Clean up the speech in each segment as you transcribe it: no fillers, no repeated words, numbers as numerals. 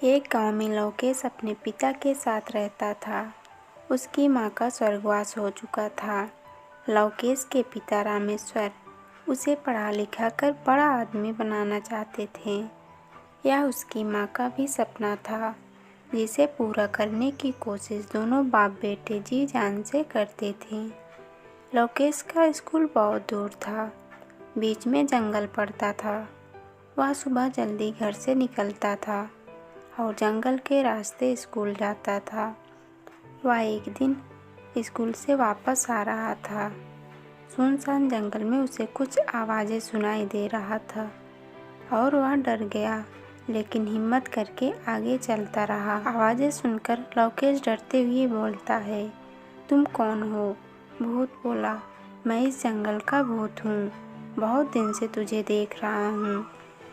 एक गांव में लोकेश अपने पिता के साथ रहता था। उसकी माँ का स्वर्गवास हो चुका था। लोकेश के पिता रामेश्वर उसे पढ़ा लिखा कर बड़ा आदमी बनाना चाहते थे। यह उसकी माँ का भी सपना था, जिसे पूरा करने की कोशिश दोनों बाप बेटे जी जान से करते थे। लोकेश का स्कूल बहुत दूर था, बीच में जंगल पड़ता था। वह सुबह जल्दी घर से निकलता था और जंगल के रास्ते स्कूल जाता था। वह एक दिन स्कूल से वापस आ रहा था। सुनसान जंगल में उसे कुछ आवाज़ें सुनाई दे रहा था और वह डर गया, लेकिन हिम्मत करके आगे चलता रहा। आवाज़ें सुनकर लोकेश डरते हुए बोलता है, तुम कौन हो? भूत बोला, मैं इस जंगल का भूत हूँ। बहुत दिन से तुझे देख रहा हूँ।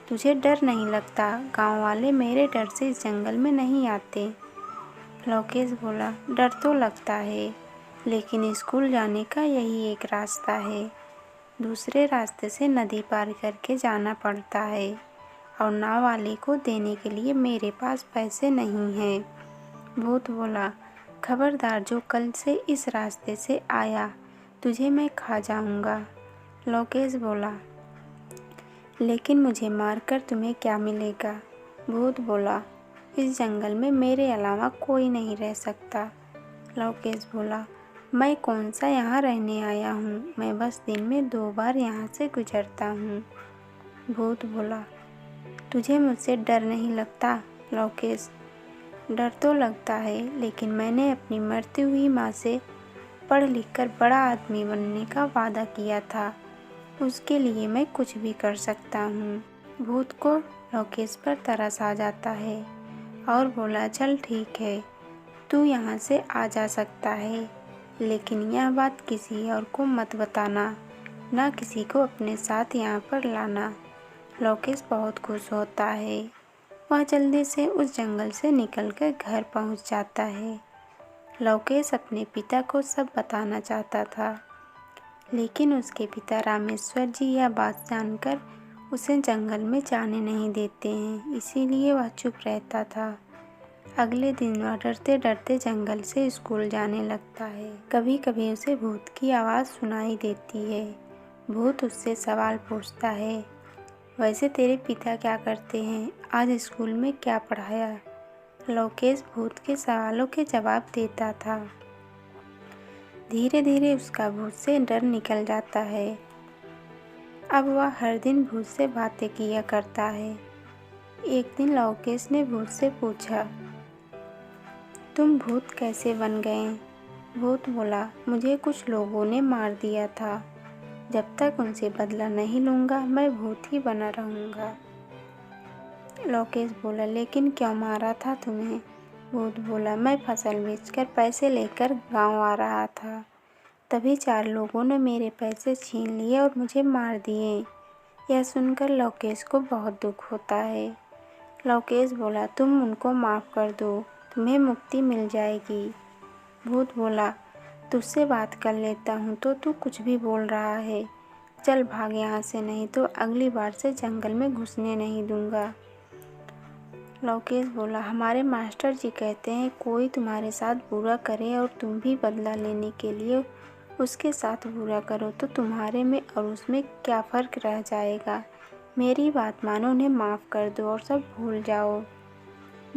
तुझे डर नहीं लगता? गांव वाले मेरे डर से इस जंगल में नहीं आते। लोकेश बोला, डर तो लगता है, लेकिन स्कूल जाने का यही एक रास्ता है। दूसरे रास्ते से नदी पार करके जाना पड़ता है और नाव वाले को देने के लिए मेरे पास पैसे नहीं हैं। भूत बोला, खबरदार, जो कल से इस रास्ते से आया तुझे मैं खा जाऊंगा। लोकेश बोला, लेकिन मुझे मारकर तुम्हें क्या मिलेगा? भूत बोला, इस जंगल में मेरे अलावा कोई नहीं रह सकता। लोकेश बोला, मैं कौन सा यहाँ रहने आया हूँ, मैं बस दिन में 2 बार यहाँ से गुजरता हूँ। भूत बोला, तुझे मुझसे डर नहीं लगता? लोकेश, डर तो लगता है, लेकिन मैंने अपनी मरती हुई माँ से पढ़ लिख कर बड़ा आदमी बनने का वादा किया था। उसके लिए मैं कुछ भी कर सकता हूँ। भूत को लोकेश पर तरस आ जाता है और बोला, चल ठीक है, तू यहाँ से आ जा सकता है, लेकिन यह बात किसी और को मत बताना, ना किसी को अपने साथ यहाँ पर लाना। लोकेश बहुत खुश होता है। वह जल्दी से उस जंगल से निकलकर घर पहुँच जाता है। लोकेश अपने पिता को सब बताना चाहता था, लेकिन उसके पिता रामेश्वर जी यह बात जानकर उसे जंगल में जाने नहीं देते हैं, इसीलिए वह चुप रहता था। अगले दिन वह डरते डरते जंगल से स्कूल जाने लगता है। कभी कभी उसे भूत की आवाज़ सुनाई देती है। भूत उससे सवाल पूछता है, वैसे तेरे पिता क्या करते हैं? आज स्कूल में क्या पढ़ाया? लोकेश भूत के सवालों के जवाब देता था। धीरे धीरे उसका भूत से डर निकल जाता है। अब वह हर दिन भूत से बातें किया करता है। एक दिन लोकेश ने भूत से पूछा, तुम भूत कैसे बन गए? भूत बोला, मुझे कुछ लोगों ने मार दिया था। जब तक उनसे बदला नहीं लूँगा मैं भूत ही बना रहूँगा। लोकेश बोला, लेकिन क्यों मारा था तुम्हें? भूत बोला, मैं फसल बेचकर पैसे लेकर गांव आ रहा था, तभी 4 लोगों ने मेरे पैसे छीन लिए और मुझे मार दिए। यह सुनकर लोकेश को बहुत दुख होता है। लोकेश बोला, तुम उनको माफ़ कर दो, तुम्हें मुक्ति मिल जाएगी। भूत बोला, तुझसे बात कर लेता हूँ तो तू कुछ भी बोल रहा है। चल भाग यहाँ से, नहीं तो अगली बार से जंगल में घुसने नहीं दूँगा। लोकेश बोला, हमारे मास्टर जी कहते हैं कोई तुम्हारे साथ बुरा करे और तुम भी बदला लेने के लिए उसके साथ बुरा करो तो तुम्हारे में और उसमें क्या फ़र्क रह जाएगा? मेरी बात मानो, उन्हें माफ़ कर दो और सब भूल जाओ।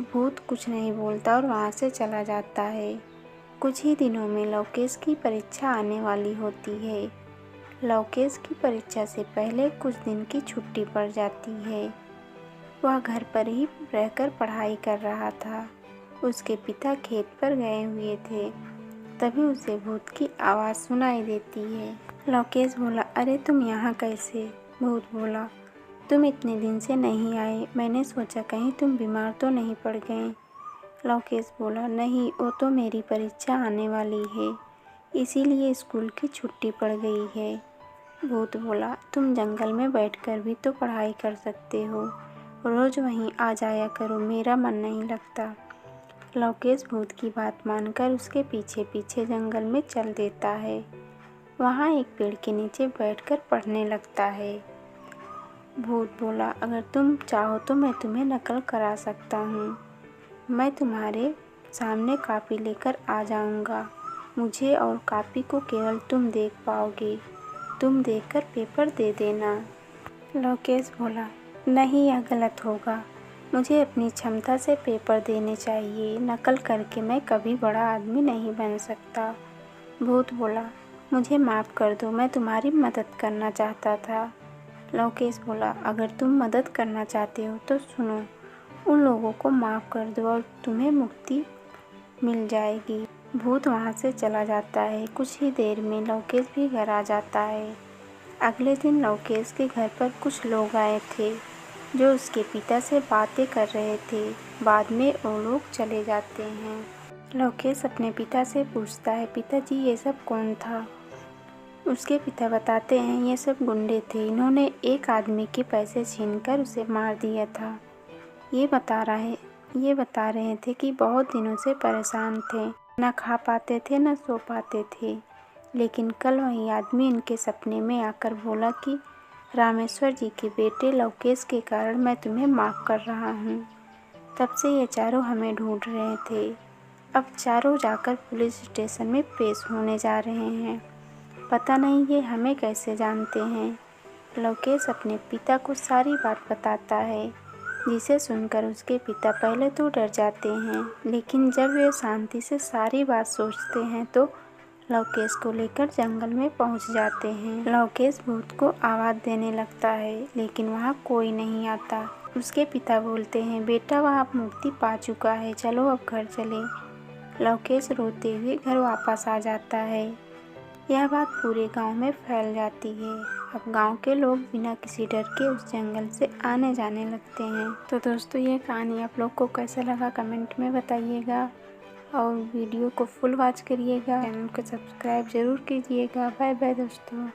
भूत कुछ नहीं बोलता और वहाँ से चला जाता है। कुछ ही दिनों में लोकेश की परीक्षा आने वाली होती है। लोकेश की परीक्षा से पहले कुछ दिन की छुट्टी पड़ जाती है। वह घर पर ही रहकर पढ़ाई कर रहा था। उसके पिता खेत पर गए हुए थे, तभी उसे भूत की आवाज़ सुनाई देती है। लोकेश बोला, अरे तुम यहाँ कैसे? भूत बोला, तुम इतने दिन से नहीं आए, मैंने सोचा कहीं तुम बीमार तो नहीं पड़ गए। लोकेश बोला, नहीं, वो तो मेरी परीक्षा आने वाली है, इसीलिए स्कूल की छुट्टी पड़ गई है। भूत बोला, तुम जंगल में बैठकर भी तो पढ़ाई कर सकते हो, रोज़ वहीं आ जाया करो, मेरा मन नहीं लगता। लोकेश भूत की बात मानकर उसके पीछे पीछे जंगल में चल देता है। वहाँ एक पेड़ के नीचे बैठकर पढ़ने लगता है। भूत बोला, अगर तुम चाहो तो मैं तुम्हें नकल करा सकता हूँ। मैं तुम्हारे सामने कॉपी लेकर आ जाऊंगा। मुझे और कॉपी को केवल तुम देख पाओगे। तुम देखकर पेपर दे देना। लोकेश बोला, नहीं, यह गलत होगा। मुझे अपनी क्षमता से पेपर देने चाहिए। नकल करके मैं कभी बड़ा आदमी नहीं बन सकता। भूत बोला, मुझे माफ़ कर दो, मैं तुम्हारी मदद करना चाहता था। लोकेश बोला, अगर तुम मदद करना चाहते हो तो सुनो, उन लोगों को माफ़ कर दो और तुम्हें मुक्ति मिल जाएगी। भूत वहाँ से चला जाता है। कुछ ही देर में लोकेश भी घर आ जाता है। अगले दिन लोकेश के घर पर कुछ लोग आए थे जो उसके पिता से बातें कर रहे थे। बाद में वो लोग चले जाते हैं। लोकेश अपने पिता से पूछता है, पिताजी ये सब कौन था? उसके पिता बताते हैं, ये सब गुंडे थे। इन्होंने एक आदमी के पैसे छीनकर उसे मार दिया था। ये बता रहे थे कि बहुत दिनों से परेशान थे, न खा पाते थे न सो पाते थे। लेकिन कल वही आदमी इनके सपने में आकर बोला कि रामेश्वर जी के बेटे लोकेश के कारण मैं तुम्हें माफ़ कर रहा हूँ। तब से ये चारों हमें ढूंढ रहे थे। अब चारों जाकर पुलिस स्टेशन में पेश होने जा रहे हैं। पता नहीं ये हमें कैसे जानते हैं। लोकेश अपने पिता को सारी बात बताता है, जिसे सुनकर उसके पिता पहले तो डर जाते हैं, लेकिन जब वे शांति से सारी बात सोचते हैं तो लोकेश को लेकर जंगल में पहुंच जाते हैं। लोकेश भूत को आवाज़ देने लगता है, लेकिन वहां कोई नहीं आता। उसके पिता बोलते हैं, बेटा वह मुक्ति पा चुका है, चलो अब घर चले। लोकेश रोते हुए घर वापस आ जाता है। यह बात पूरे गांव में फैल जाती है। अब गांव के लोग बिना किसी डर के उस जंगल से आने जाने लगते हैं। तो दोस्तों, ये कहानी आप लोग को कैसा लगा कमेंट में बताइएगा और वीडियो को फुल वॉच करिएगा। चैनल को सब्सक्राइब ज़रूर कीजिएगा। बाय बाय दोस्तों।